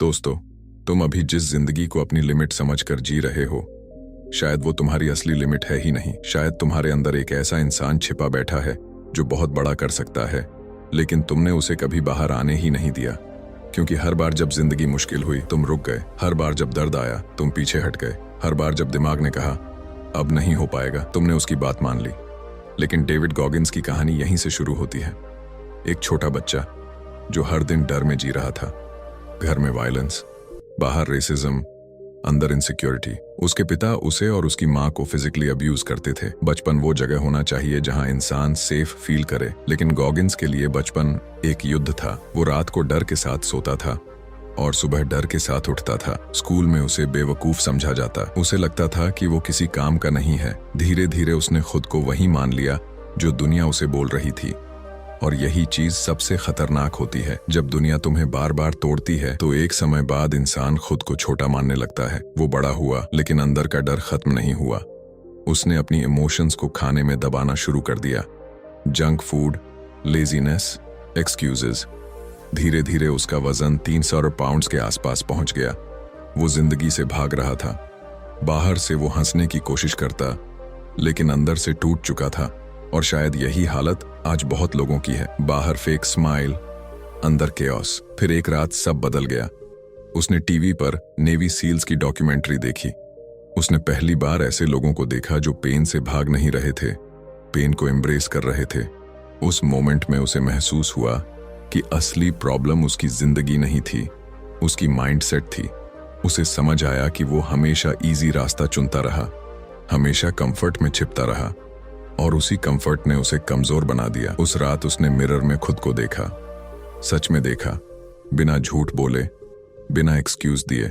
दोस्तों, तुम अभी जिस जिंदगी को अपनी लिमिट समझकर जी रहे हो, शायद वो तुम्हारी असली लिमिट है ही नहीं। शायद तुम्हारे अंदर एक ऐसा इंसान छिपा बैठा है जो बहुत बड़ा कर सकता है, लेकिन तुमने उसे कभी बाहर आने ही नहीं दिया। क्योंकि हर बार जब जिंदगी मुश्किल हुई तुम रुक गए, हर बार जब दर्द आया तुम पीछे हट गए, हर बार जब दिमाग ने कहा अब नहीं हो पाएगा तुमने उसकी बात मान ली। लेकिन डेविड गॉगिन्स की कहानी यहीं से शुरू होती है। एक छोटा बच्चा जो हर दिन डर में जी रहा था, घर में वायलेंस, बाहर रेसिज्म, अंदर इनसिक्योरिटी। उसके पिता उसे और उसकी माँ को फिजिकली अब्यूज करते थे। बचपन वो जगह होना चाहिए जहाँ इंसान सेफ फील करे, लेकिन गॉगिन्स के लिए बचपन एक युद्ध था। वो रात को डर के साथ सोता था और सुबह डर के साथ उठता था। स्कूल में उसे बेवकूफ समझा जाता, उसे लगता था कि वो किसी काम का नहीं है। धीरे धीरे उसने खुद को वही मान लिया जो दुनिया उसे बोल रही थी। और यही चीज सबसे खतरनाक होती है। जब दुनिया तुम्हें बार बार तोड़ती है तो एक समय बाद इंसान खुद को छोटा मानने लगता है। वो बड़ा हुआ, लेकिन अंदर का डर खत्म नहीं हुआ। उसने अपनी इमोशंस को खाने में दबाना शुरू कर दिया। Junk food, laziness, excuses. धीरे धीरे उसका वजन 300 पाउंड्स के आसपास पहुंच गया। वो जिंदगी से भाग रहा था। बाहर से वो हंसने की कोशिश करता, लेकिन अंदर से टूट चुका था। और शायद यही हालत आज बहुत लोगों की है। बाहर फेक स्माइल, अंदर केओस। फिर एक रात सब बदल गया। उसने टीवी पर नेवी सील्स की डॉक्यूमेंट्री देखी। उसने पहली बार ऐसे लोगों को देखा जो पेन से भाग नहीं रहे थे, पेन को एम्ब्रेस कर रहे थे। उस मोमेंट में उसे महसूस हुआ कि असली प्रॉब्लम उसकी जिंदगी नहीं थी, उसकी माइंडसेट थी। उसे समझ आया कि वो हमेशा इजी रास्ता चुनता रहा, हमेशा कंफर्ट में छिपता रहा, और उसी कंफर्ट ने उसे कमजोर बना दिया। उस रात उसने मिरर में खुद को देखा, सच में देखा, बिना झूठ बोले, बिना एक्सक्यूज दिए।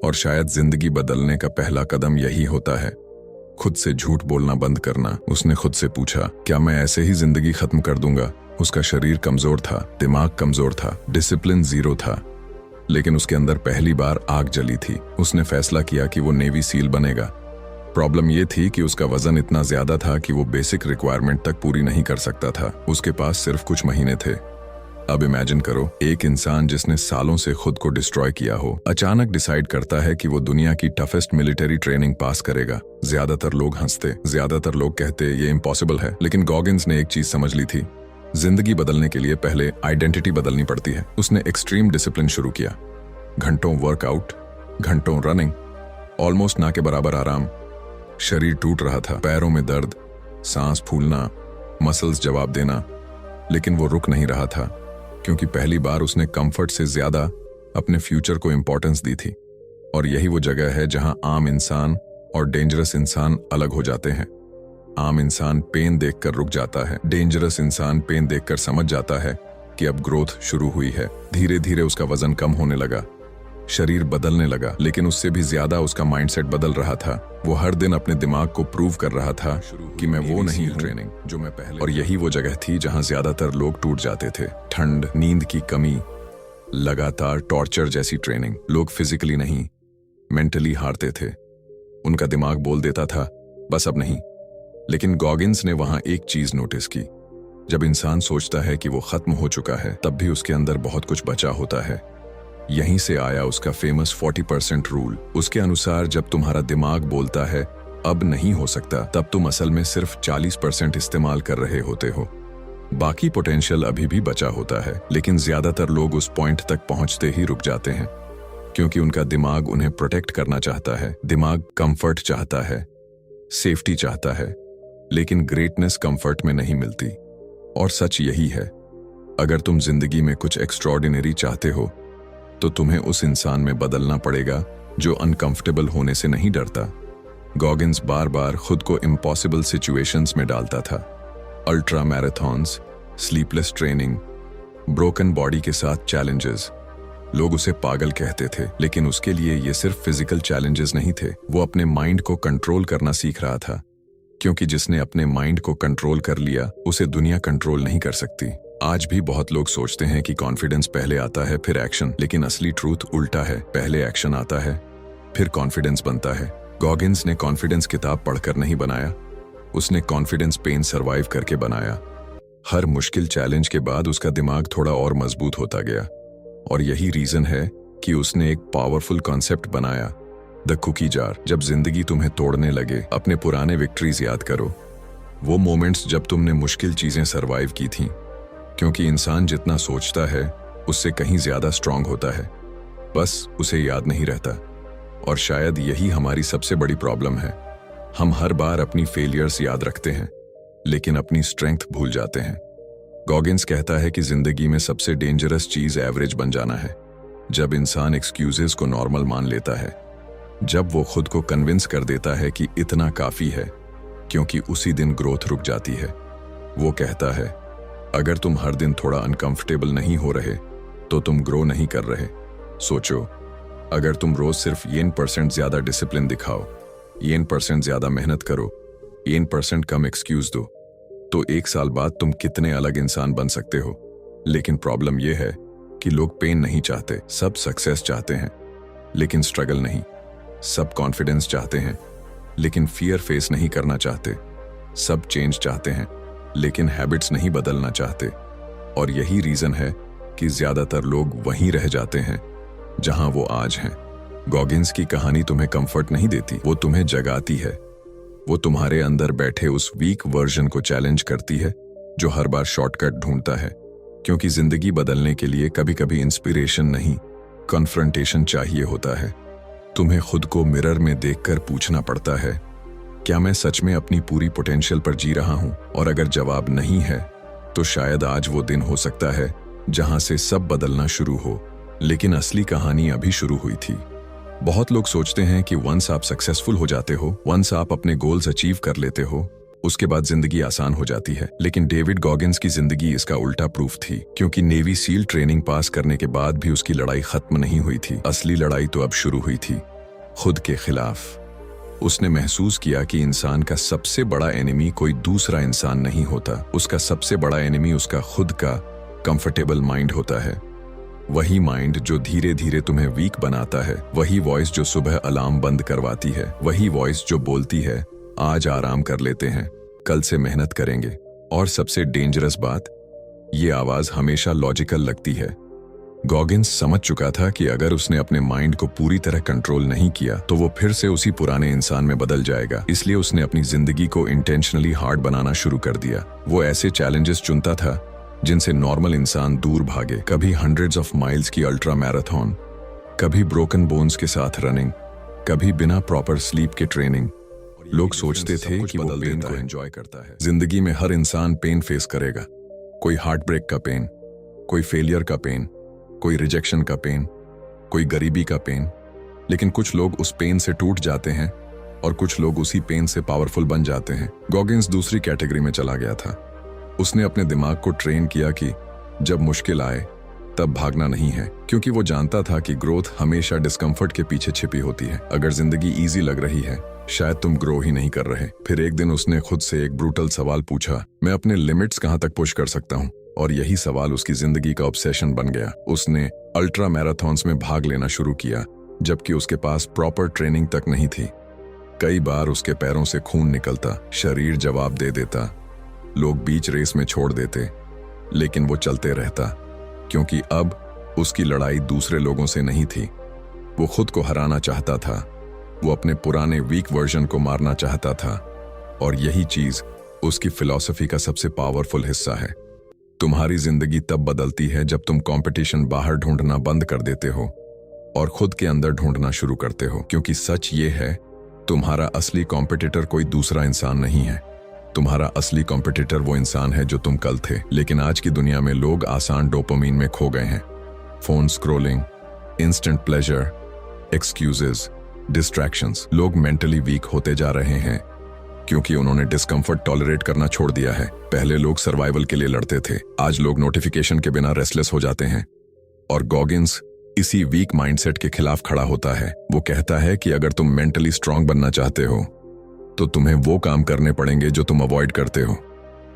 और शायद जिंदगी बदलने का पहला कदम यही होता है, खुद से झूठ बोलना बंद करना। उसने खुद से पूछा, क्या मैं ऐसे ही जिंदगी खत्म कर दूंगा? उसका शरीर कमजोर था, दिमाग कमजोर था, डिसिप्लिन जीरो था, लेकिन उसके अंदर पहली बार आग जली थी। उसने फैसला किया कि वो नेवी सील बनेगा। प्रॉब्लम ये थी कि उसका वजन इतना ज्यादा था कि वो बेसिक रिक्वायरमेंट तक पूरी नहीं कर सकता था। उसके पास सिर्फ कुछ महीने थे। अब इमेजिन करो, एक इंसान जिसने सालों से खुद को डिस्ट्रॉय किया हो, अचानक डिसाइड करता है कि वो दुनिया की टफेस्ट मिलिट्री ट्रेनिंग पास करेगा। ज्यादातर लोग हंसते, ज्यादातर लोग कहते ये इम्पॉसिबल है, लेकिन गॉगिन्स ने एक चीज समझ ली थी, जिंदगी बदलने के लिए पहले आइडेंटिटी बदलनी पड़ती है। उसने एक्सट्रीम डिसिप्लिन शुरू किया। घंटों वर्कआउट, घंटों रनिंग, ऑलमोस्ट ना के बराबर आराम। शरीर टूट रहा था, पैरों में दर्द, सांस फूलना, मसल्स जवाब देना, लेकिन वो रुक नहीं रहा था, क्योंकि पहली बार उसने कंफर्ट से ज्यादा अपने फ्यूचर को इंपॉर्टेंस दी थी। और यही वो जगह है जहां आम इंसान और डेंजरस इंसान अलग हो जाते हैं। आम इंसान पेन देखकर रुक जाता है, डेंजरस इंसान पेन देखकर समझ जाता है कि अब ग्रोथ शुरू हुई है। धीरे धीरे उसका वजन कम होने लगा, शरीर बदलने लगा, लेकिन उससे भी ज्यादा उसका माइंडसेट बदल रहा था। वो हर दिन अपने दिमाग को प्रूव कर रहा था कि मैं वो नहीं हूं ट्रेनिंग जो मैं पहले। और यही वो जगह थी जहां ज्यादातर लोग टूट जाते थे। ठंड, नींद की कमी, लगातार टॉर्चर जैसी ट्रेनिंग। लोग फिजिकली नहीं, मेंटली हारते थे। उनका दिमाग बोल देता था बस अब नहीं। लेकिन गॉगिन्स ने वहां एक चीज नोटिस की, जब इंसान सोचता है कि वो खत्म हो चुका है, तब भी उसके अंदर बहुत कुछ बचा होता है। यहीं से आया उसका फेमस 40% रूल। उसके अनुसार जब तुम्हारा दिमाग बोलता है अब नहीं हो सकता, तब तुम असल में सिर्फ 40% इस्तेमाल कर रहे होते हो। बाकी पोटेंशियल अभी भी बचा होता है। लेकिन ज्यादातर लोग उस पॉइंट तक पहुंचते ही रुक जाते हैं, क्योंकि उनका दिमाग उन्हें प्रोटेक्ट करना चाहता है। दिमाग कंफर्ट चाहता है, सेफ्टी चाहता है, लेकिन ग्रेटनेस कंफर्ट में नहीं मिलती। और सच यही है, अगर तुम जिंदगी में कुछ एक्स्ट्रॉर्डिनरी चाहते हो तो तुम्हें उस इंसान में बदलना पड़ेगा जो अनकंफर्टेबल होने से नहीं डरता। गॉगिन्स बार बार खुद को इम्पॉसिबल सिचुएशंस में डालता था। Ultra marathons, sleepless training, broken body के साथ चैलेंजेस। लोग उसे पागल कहते थे, लेकिन उसके लिए ये सिर्फ फिजिकल चैलेंजेस नहीं थे। वो अपने माइंड को कंट्रोल करना सीख रहा था, क्योंकि जिसने अपने माइंड को कंट्रोल कर लिया उसे दुनिया कंट्रोल नहीं कर सकती। आज भी बहुत लोग सोचते हैं कि कॉन्फिडेंस पहले आता है फिर एक्शन, लेकिन असली ट्रूथ उल्टा है। पहले एक्शन आता है फिर कॉन्फिडेंस बनता है। गॉगिन्स ने कॉन्फिडेंस किताब पढ़कर नहीं बनाया, उसने कॉन्फिडेंस पेन सरवाइव करके बनाया। हर मुश्किल चैलेंज के बाद उसका दिमाग थोड़ा और मजबूत होता गया। और यही रीजन है कि उसने एक पावरफुल कॉन्सेप्ट बनाया, द कुकी जार। जब जिंदगी तुम्हें तोड़ने लगे, अपने पुराने विक्ट्रीज याद करो, वो मोमेंट्स जब तुमने मुश्किल चीजें सरवाइव की थीं, क्योंकि इंसान जितना सोचता है उससे कहीं ज्यादा स्ट्रांग होता है, बस उसे याद नहीं रहता। और शायद यही हमारी सबसे बड़ी प्रॉब्लम है। हम हर बार अपनी फेलियर्स याद रखते हैं, लेकिन अपनी स्ट्रेंथ भूल जाते हैं। गॉगिन्स कहता है कि जिंदगी में सबसे डेंजरस चीज एवरेज बन जाना है। जब इंसान एक्सक्यूजेस को नॉर्मल मान लेता है, जब वो खुद को कन्विंस कर देता है कि इतना काफी है, क्योंकि उसी दिन ग्रोथ रुक जाती है। वो कहता है, अगर तुम हर दिन थोड़ा अनकंफर्टेबल नहीं हो रहे तो तुम ग्रो नहीं कर रहे। सोचो, अगर तुम रोज सिर्फ 1% ज्यादा डिसिप्लिन दिखाओ, 1% ज्यादा मेहनत करो, 1% कम एक्सक्यूज दो, तो 1 साल बाद तुम कितने अलग इंसान बन सकते हो। लेकिन प्रॉब्लम यह है कि लोग पेन नहीं चाहते। सब सक्सेस चाहते हैं, लेकिन स्ट्रगल नहीं। सब कॉन्फिडेंस चाहते हैं, लेकिन फियर फेस नहीं करना चाहते। सब चेंज चाहते हैं, लेकिन हैबिट्स नहीं बदलना चाहते। और यही रीजन है कि ज्यादातर लोग वहीं रह जाते हैं जहां वो आज हैं। गॉगिन्स की कहानी तुम्हें कंफर्ट नहीं देती, वो तुम्हें जगाती है। वो तुम्हारे अंदर बैठे उस वीक वर्जन को चैलेंज करती है जो हर बार शॉर्टकट ढूंढता है, क्योंकि जिंदगी बदलने के लिए कभी कभी इंस्पिरेशन नहीं, कॉन्फ्रंटेशन चाहिए होता है। तुम्हें खुद को मिरर में देखकर पूछना पड़ता है, क्या मैं सच में अपनी पूरी पोटेंशियल पर जी रहा हूं? और अगर जवाब नहीं है, तो शायद आज वो दिन हो सकता है जहां से सब बदलना शुरू हो। लेकिन असली कहानी अभी शुरू हुई थी। बहुत लोग सोचते हैं कि वंस आप सक्सेसफुल हो जाते हो, वंस आप अपने गोल्स अचीव कर लेते हो, उसके बाद जिंदगी आसान हो जाती है। लेकिन डेविड गॉगिन्स की जिंदगी इसका उल्टा प्रूफ थी, क्योंकि नेवी सील ट्रेनिंग पास करने के बाद भी उसकी लड़ाई खत्म नहीं हुई थी। असली लड़ाई तो अब शुरू हुई थी, खुद के खिलाफ। उसने महसूस किया कि इंसान का सबसे बड़ा एनिमी कोई दूसरा इंसान नहीं होता, उसका सबसे बड़ा एनिमी उसका खुद का कंफर्टेबल माइंड होता है। वही माइंड जो धीरे धीरे तुम्हें वीक बनाता है, वही वॉइस जो सुबह अलार्म बंद करवाती है, वही वॉइस जो बोलती है, आज आराम कर लेते हैं, कल से मेहनत करेंगे। और सबसे डेंजरस बात, ये आवाज हमेशा लॉजिकल लगती है। गॉगिन्स समझ चुका था कि अगर उसने अपने माइंड को पूरी तरह कंट्रोल नहीं किया तो वो फिर से उसी पुराने इंसान में बदल जाएगा। इसलिए उसने अपनी जिंदगी को इंटेंशनली हार्ड बनाना शुरू कर दिया। वो ऐसे चैलेंजेस चुनता था जिनसे नॉर्मल इंसान दूर भागे। कभी हंड्रेड्स ऑफ माइल्स की अल्ट्रा मैराथन, कभी ब्रोकन बोन्स के साथ रनिंग, कभी बिना प्रॉपर स्लीप के ट्रेनिंग। लोग सोचते थे कि वो पेन को एंजॉय करता है। जिंदगी में हर इंसान पेन फेस करेगा, कोई हार्ट ब्रेक का पेन, कोई फेलियर का पेन, कोई रिजेक्शन का पेन, कोई गरीबी का पेन। लेकिन कुछ लोग उस पेन से टूट जाते हैं और कुछ लोग उसी पेन से पावरफुल बन जाते हैं। गॉगिन्स दूसरी कैटेगरी में चला गया था। उसने अपने दिमाग को ट्रेन किया कि जब मुश्किल आए तब भागना नहीं है, क्योंकि वो जानता था कि ग्रोथ हमेशा डिस्कम्फर्ट के पीछे छिपी होती है। अगर जिंदगी इजी लग रही है, शायद तुम ग्रो ही नहीं कर रहे। फिर एक दिन उसने खुद से एक ब्रूटल सवाल पूछा, मैं अपने लिमिट्स कहां तक पुश कर सकता हूं? और यही सवाल उसकी जिंदगी का ऑब्सेशन बन गया। उसने अल्ट्रा मैराथन्स में भाग लेना शुरू किया, जबकि उसके पास प्रॉपर ट्रेनिंग तक नहीं थी। कई बार उसके पैरों से खून निकलता, शरीर जवाब दे देता, लोग बीच रेस में छोड़ देते, लेकिन वो चलते रहता, क्योंकि अब उसकी लड़ाई दूसरे लोगों से नहीं थी। वो खुद को हराना चाहता था, वो अपने पुराने वीक वर्जन को मारना चाहता था। और यही चीज उसकी फिलॉसफी का सबसे पावरफुल हिस्सा है। तुम्हारी जिंदगी तब बदलती है जब तुम कंपटीशन बाहर ढूंढना बंद कर देते हो और खुद के अंदर ढूंढना शुरू करते हो। क्योंकि सच ये है, तुम्हारा असली कॉम्पिटिटर कोई दूसरा इंसान नहीं है। तुम्हारा असली कॉम्पिटिटर वो इंसान है जो तुम कल थे। लेकिन आज की दुनिया में लोग आसान डोपामीन में खो गए हैं। Phone scrolling, instant pleasure, excuses, distractions. लोग मेंटली वीक होते जा रहे हैं क्योंकि उन्होंने डिस्कम्फर्ट टॉलरेट करना छोड़ दिया है। पहले लोग सर्वाइवल के लिए लड़ते थे, आज लोग नोटिफिकेशन के बिना रेस्टलेस हो जाते हैं। और गॉगिन्स इसी वीक माइंडसेट के खिलाफ खड़ा होता है। वो कहता है कि अगर तुम मेंटली स्ट्रांग बनना चाहते हो तो तुम्हें वो काम करने पड़ेंगे जो तुम अवॉइड करते हो।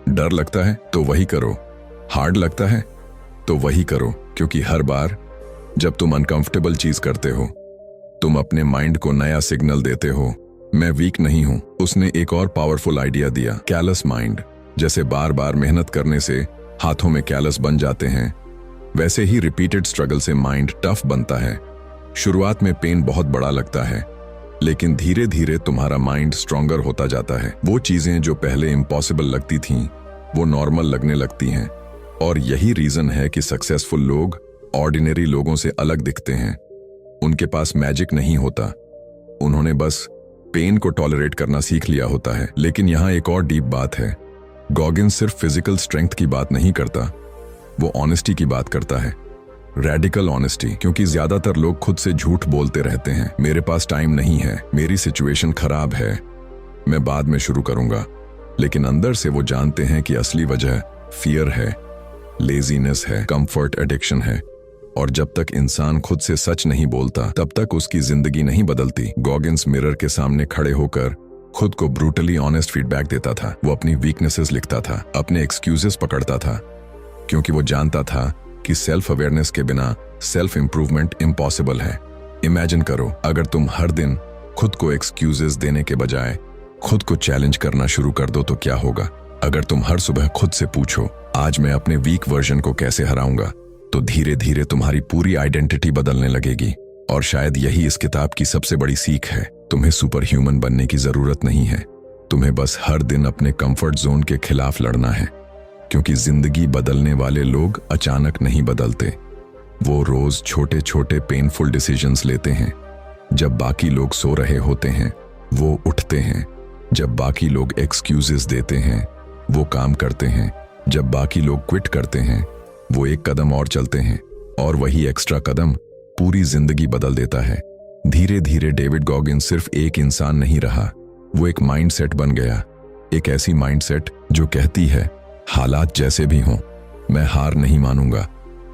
डर लगता है तो वही करो, हार्ड लगता है तो वही करो, क्योंकि हर बार जब तुम अनकंफर्टेबल चीज करते हो, तुम अपने माइंड को नया सिग्नल देते हो, मैं वीक नहीं हूं। उसने एक और पावरफुल आइडिया दिया, कैलस माइंड। जैसे बार बार मेहनत करने से हाथों में कैलस बन जाते हैं, वैसे ही रिपीटेड स्ट्रगल से माइंड टफ बनता है। शुरुआत में पेन बहुत बड़ा लगता है, लेकिन धीरे धीरे तुम्हारा माइंड स्ट्रॉन्गर होता जाता है। वो चीजें जो पहले इम्पॉसिबल लगती थीं, वो नॉर्मल लगने लगती हैं। और यही रीजन है कि सक्सेसफुल लोग ऑर्डिनरी लोगों से अलग दिखते हैं। उनके पास मैजिक नहीं होता, उन्होंने बस पेन को टॉलरेट करना सीख लिया होता है। लेकिन यहाँ एक और डीप बात है। गॉगिन्स सिर्फ फिजिकल स्ट्रेंथ की बात नहीं करता, वो ऑनेस्टी की बात करता है। रेडिकल ऑनेस्टी, क्योंकि ज्यादातर लोग खुद से झूठ बोलते रहते हैं। मेरे पास टाइम नहीं है, मेरी सिचुएशन खराब है, मैं बाद में शुरू करूंगा। लेकिन अंदर से वो जानते हैं कि असली वजह फियर है, लेजीनेस है, कंफर्ट एडिक्शन है। और जब तक इंसान खुद से सच नहीं बोलता, तब तक उसकी जिंदगी नहीं बदलती। गॉगिन्स मिरर के सामने खड़े होकर खुद को ब्रूटली ऑनेस्ट फीडबैक देता था। वो अपनी वीकनेसेस लिखता था, अपने एक्सक्यूजेस पकड़ता था, क्योंकि वो जानता था कि सेल्फ अवेयरनेस के बिना सेल्फ इंप्रूवमेंट इम्पॉसिबल है। इमेजिन करो, अगर तुम हर दिन खुद को एक्सक्यूजेस देने के बजाय खुद को चैलेंज करना शुरू कर दो तो क्या होगा? अगर तुम हर सुबह खुद से पूछो, आज मैं अपने वीक वर्जन को कैसे हराऊंगा, तो धीरे धीरे तुम्हारी पूरी आइडेंटिटी बदलने लगेगी। और शायद यही इस किताब की सबसे बड़ी सीख है। तुम्हें सुपर ह्यूमन बनने की जरूरत नहीं है, तुम्हें बस हर दिन अपने कंफर्ट जोन के खिलाफ लड़ना है। क्योंकि जिंदगी बदलने वाले लोग अचानक नहीं बदलते, वो रोज छोटे छोटे पेनफुल डिसीजंस लेते हैं। जब बाकी लोग सो रहे होते हैं, वो उठते हैं। जब बाकी लोग एक्सक्यूजेस देते हैं, वो काम करते हैं। जब बाकी लोग क्विट करते हैं, वो एक कदम और चलते हैं। और वही एक्स्ट्रा कदम पूरी जिंदगी बदल देता है। धीरे धीरे डेविड गॉगिन्स सिर्फ एक इंसान नहीं रहा, वो एक माइंडसेट बन गया। एक ऐसी माइंडसेट जो कहती है, हालात जैसे भी हों, मैं हार नहीं मानूंगा।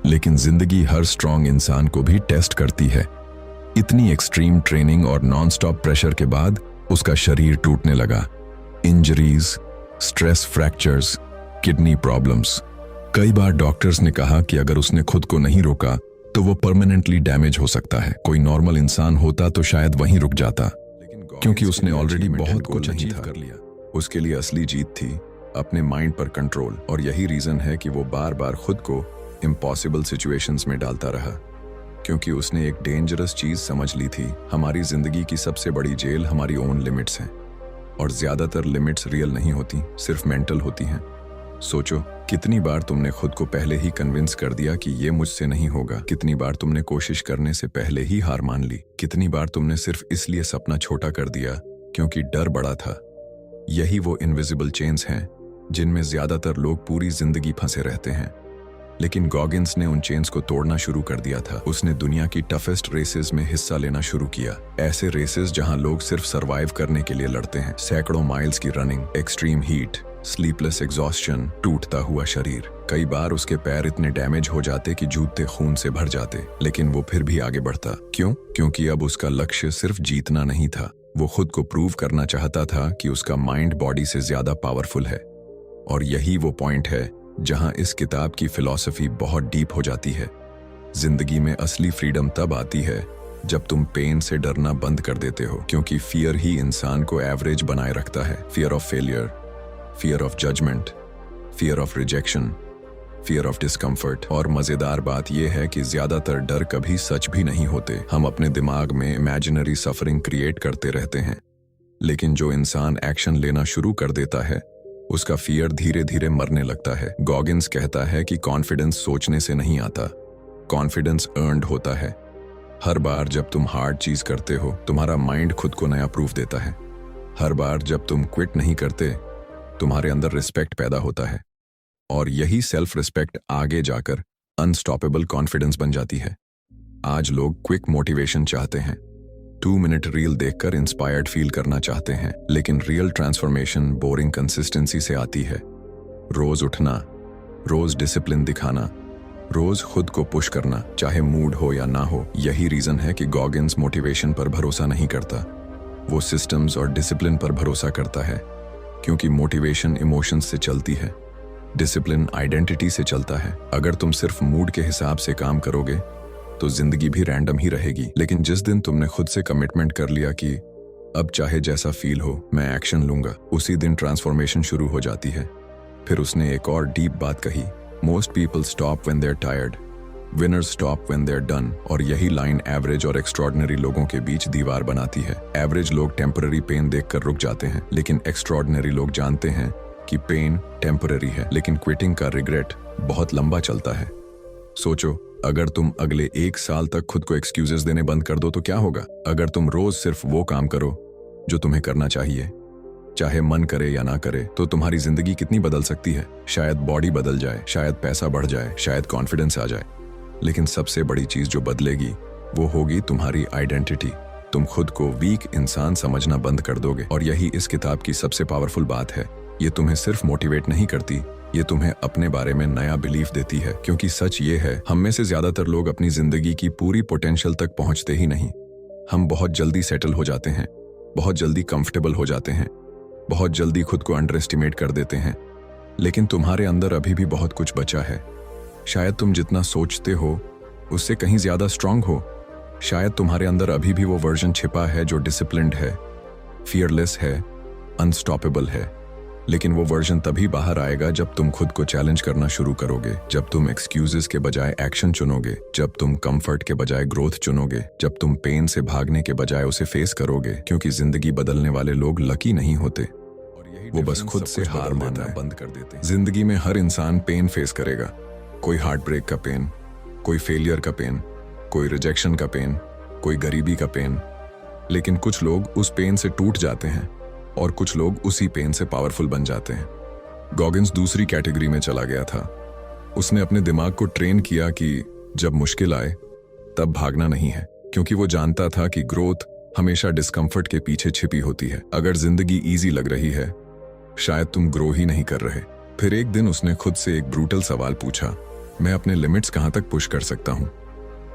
लेकिन जिंदगी हर स्ट्रांग इंसान को भी टेस्ट करती है। इतनी एक्सट्रीम ट्रेनिंग और नॉन स्टॉप प्रेशर के बाद उसका शरीर टूटने लगा। Injuries, stress fractures, kidney problems. कई बार डॉक्टर्स ने कहा कि अगर उसने खुद को नहीं रोका तो वो परमानेंटली डैमेज हो सकता है। कोई नॉर्मल इंसान होता तो शायद वहीं रुक जाता, क्योंकि उसने ऑलरेडी बहुत कुछ अचीव कर लिया। उसके लिए असली जीत थी अपने माइंड पर कंट्रोल। और यही रीजन है कि वो बार बार खुद को इम्पॉसिबल सिचुएशंस में डालता रहा, क्योंकि उसने एक डेंजरस चीज समझ ली थी। हमारी जिंदगी की सबसे बड़ी जेल हमारी ओन लिमिट्स हैं। और ज्यादातर लिमिट्स रियल नहीं होती, सिर्फ मेंटल होती हैं। सोचो, कितनी बार तुमने खुद को पहले ही कन्विंस कर दिया कि ये मुझसे नहीं होगा। कितनी बार तुमने कोशिश करने से पहले ही हार मान ली। कितनी बार तुमने सिर्फ इसलिए सपना छोटा कर दिया क्योंकि डर बड़ा था। यही वो इनविजिबल चेन्स हैं जिनमें ज्यादातर लोग पूरी जिंदगी फंसे रहते हैं। लेकिन गॉगिन्स ने उन चेन्स को तोड़ना शुरू कर दिया था। उसने दुनिया की टफेस्ट रेसेस में हिस्सा लेना शुरू किया। ऐसे रेसेस जहां लोग सिर्फ सरवाइव करने के लिए लड़ते हैं। सैकड़ों माइल्स की running, extreme heat, sleepless exhaustion, टूटता हुआ शरीर। कई बार उसके पैर इतने डैमेज हो जाते कि जूते खून से भर जाते, लेकिन वो फिर भी आगे बढ़ता। क्यों? क्योंकि अब उसका लक्ष्य सिर्फ जीतना नहीं था, वो खुद को प्रूव करना चाहता था कि उसका माइंड बॉडी से ज्यादा पावरफुल है। और यही वो पॉइंट है जहां इस किताब की फिलॉसफी बहुत डीप हो जाती है। जिंदगी में असली फ्रीडम तब आती है जब तुम पेन से डरना बंद कर देते हो, क्योंकि फियर ही इंसान को एवरेज बनाए रखता है। Fear of failure, fear of judgment, fear of rejection, fear of discomfort. और मजेदार बात यह है कि ज्यादातर डर कभी सच भी नहीं होते। हम अपने दिमाग में इमेजिनरी सफरिंग क्रिएट करते रहते हैं। लेकिन जो इंसान एक्शन लेना शुरू कर देता है, उसका फियर धीरे धीरे मरने लगता है। गॉगिन्स कहता है कि कॉन्फिडेंस सोचने से नहीं आता, कॉन्फिडेंस अर्न्ड होता है। हर बार जब तुम हार्ड चीज करते हो, तुम्हारा माइंड खुद को नया प्रूफ देता है। हर बार जब तुम क्विट नहीं करते, तुम्हारे अंदर रिस्पेक्ट पैदा होता है। और यही सेल्फ रिस्पेक्ट आगे जाकर अनस्टॉपेबल कॉन्फिडेंस बन जाती है। आज लोग क्विक मोटिवेशन चाहते हैं, 2 मिनट रील देखकर इंस्पायर्ड फील करना चाहते हैं। लेकिन रियल ट्रांसफॉर्मेशन बोरिंग कंसिस्टेंसी से आती है। रोज उठना, रोज डिसिप्लिन दिखाना, रोज खुद को पुश करना, चाहे मूड हो या ना हो। यही रीजन है कि गॉगिन्स मोटिवेशन पर भरोसा नहीं करता, वो सिस्टम्स और डिसिप्लिन पर भरोसा करता है। क्योंकि मोटिवेशन इमोशंस से चलती है, डिसिप्लिन आइडेंटिटी से चलता है। अगर तुम सिर्फ मूड के हिसाब से काम करोगे तो जिंदगी भी रैंडम ही रहेगी। लेकिन जिस दिन तुमने खुद से कमिटमेंट कर लिया कि अब चाहे जैसा फील हो मैं एक्शन लूंगा, उसी दिन ट्रांसफॉर्मेशन शुरू हो जाती है। फिर उसने एक और डीप बात कही, most people stop when they are tired, winners stop when they are done, और यही लाइन एवरेज और एक्स्ट्रॉर्डिनरी लोगों के बीच दीवार बनाती है। एवरेज लोग टेम्पररी पेन देखकर रुक जाते हैं, लेकिन एक्स्ट्रॉर्डिनरी लोग जानते हैं कि पेन टेम्पररी है, लेकिन क्विटिंग का रिग्रेट बहुत लंबा चलता है। सोचो, अगर तुम अगले 1 साल तक खुद को एक्सक्यूजेस देने बंद कर दो तो क्या होगा? अगर तुम रोज सिर्फ वो काम करो जो तुम्हें करना चाहिए, चाहे मन करे या ना करे, तो तुम्हारी जिंदगी कितनी बदल सकती है। शायद बॉडी बदल जाए, शायद पैसा बढ़ जाए, शायद कॉन्फिडेंस आ जाए, लेकिन सबसे बड़ी चीज जो बदलेगी वो होगी तुम्हारी आइडेंटिटी। तुम खुद को वीक इंसान समझना बंद कर दोगे, और यही इस किताब की सबसे पावरफुल बात है। ये तुम्हें सिर्फ मोटिवेट नहीं करती, ये तुम्हें अपने बारे में नया बिलीफ देती है। क्योंकि सच ये है, हम में से ज्यादातर लोग अपनी जिंदगी की पूरी पोटेंशियल तक पहुंचते ही नहीं। हम बहुत जल्दी सेटल हो जाते हैं, बहुत जल्दी कंफर्टेबल हो जाते हैं, बहुत जल्दी खुद को अंडर एस्टिमेट कर देते हैं। लेकिन तुम्हारे अंदर अभी भी बहुत कुछ बचा है। शायद तुम जितना सोचते हो उससे कहीं ज्यादा स्ट्रांग हो। शायद तुम्हारे अंदर अभी भी वो वर्जन छिपा है जो डिसिप्लिन्ड है, फियरलेस है, अनस्टॉपेबल है। लेकिन वो वर्जन तभी बाहर आएगा जब तुम खुद को चैलेंज करना शुरू करोगे, जब तुम एक्सक्यूजेस के बजाय एक्शन चुनोगे, जब तुम कंफर्ट के बजाय ग्रोथ चुनोगे, जब तुम पेन से भागने के बजाय उसे फेस करोगे। क्योंकि जिंदगी बदलने वाले लोग लकी नहीं होते, वो बस खुद से हार मानना बंद कर देते हैं। जिंदगी में हर इंसान पेन फेस करेगा। कोई हार्ट ब्रेक का पेन, कोई फेलियर का पेन, कोई रिजेक्शन का पेन, कोई गरीबी का पेन। लेकिन कुछ लोग उस पेन से टूट जाते हैं और कुछ लोग उसी पेन से पावरफुल बन जाते हैं। गॉगिन्स दूसरी कैटेगरी में चला गया था। उसने अपने दिमाग को ट्रेन किया कि जब मुश्किल आए तब भागना नहीं है, क्योंकि वो जानता था कि ग्रोथ हमेशा डिस्कम्फर्ट के पीछे छिपी होती है। अगर जिंदगी इजी लग रही है, शायद तुम ग्रो ही नहीं कर रहे। फिर एक दिन उसने खुद से एक ब्रूटल सवाल पूछा, मैं अपने लिमिट्स कहां तक पुश कर सकता हूं?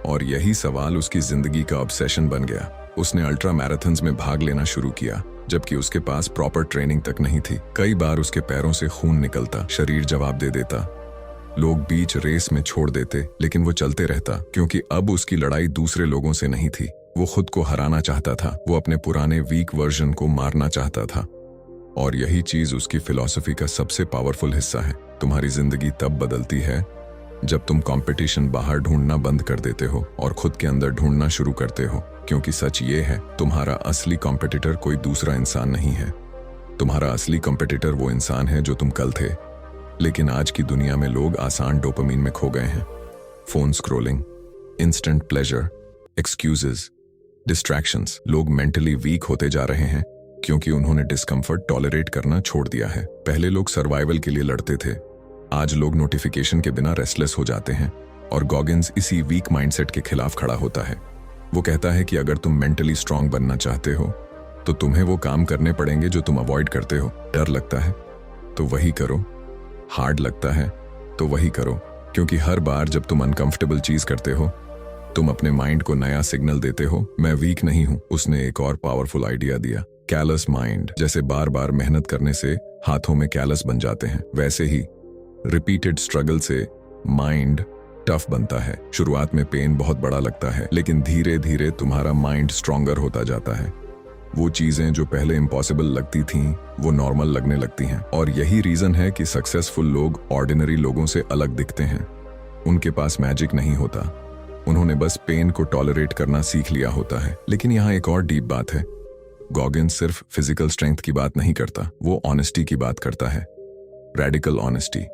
और यही सवाल उसकी जिंदगी का ऑब्सेशन बन गया। उसने अल्ट्रा मैराथन्स में भाग लेना शुरू किया, जबकि उसके पास प्रॉपर ट्रेनिंग तक नहीं थी। कई बार उसके पैरों से खून निकलता, शरीर जवाब दे देता, लोग बीच रेस में छोड़ देते, लेकिन वो चलते रहता, क्योंकि अब उसकी लड़ाई दूसरे लोगों से नहीं थी। वो खुद को हराना चाहता था, वो अपने पुराने वीक वर्जन को मारना चाहता था। और यही चीज उसकी फिलॉसफी का सबसे पावरफुल हिस्सा है। तुम्हारी जिंदगी तब बदलती है जब तुम कंपटीशन बाहर ढूंढना बंद कर देते हो और खुद के अंदर ढूंढना शुरू करते हो। क्योंकि सच ये है, तुम्हारा असली कॉम्पिटिटर कोई दूसरा इंसान नहीं है। तुम्हारा असली कॉम्पिटिटर वो इंसान है जो तुम कल थे। लेकिन आज की दुनिया में लोग आसान डोपामीन में खो गए हैं। Phone scrolling, instant pleasure, excuses, distractions. लोग मेंटली वीक होते जा रहे हैं क्योंकि उन्होंने डिस्कम्फर्ट टॉलरेट करना छोड़ दिया है। पहले लोग सर्वाइवल के लिए लड़ते थे, आज लोग नोटिफिकेशन के बिना रेस्टलेस हो जाते हैं। और गॉगिन्स इसी वीक माइंडसेट के खिलाफ खड़ा होता है। वो कहता है कि अगर तुम मेंटली स्ट्रांग बनना चाहते हो तो तुम्हें वो काम करने पड़ेंगे जो तुम अवॉइड करते हो। डर लगता है तो वही करो, हार्ड लगता है तो वही करो, क्योंकि हर बार जब तुम अनकंफर्टेबल चीज करते हो तुम अपने माइंड को नया सिग्नल देते हो, मैं वीक नहीं हूं। उसने एक और पावरफुल आइडिया दिया, कैलस माइंड। जैसे बार बार मेहनत करने से हाथों में कैलस बन जाते हैं, वैसे ही रिपीटेड स्ट्रगल से माइंड टफ बनता है। शुरुआत में पेन बहुत बड़ा लगता है, लेकिन धीरे धीरे तुम्हारा माइंड स्ट्रॉन्गर होता जाता है। वो चीजें जो पहले इम्पॉसिबल लगती थीं, वो नॉर्मल लगने लगती हैं। और यही रीजन है कि सक्सेसफुल लोग ऑर्डिनरी लोगों से अलग दिखते हैं। उनके पास मैजिक नहीं होता, उन्होंने बस पेन को टॉलरेट करना सीख लिया होता है। लेकिन यहाँ एक और डीप बात है, गॉगिन्स सिर्फ फिजिकल स्ट्रेंथ की बात नहीं करता, वो ऑनेस्टी की बात करता है। Radical honesty.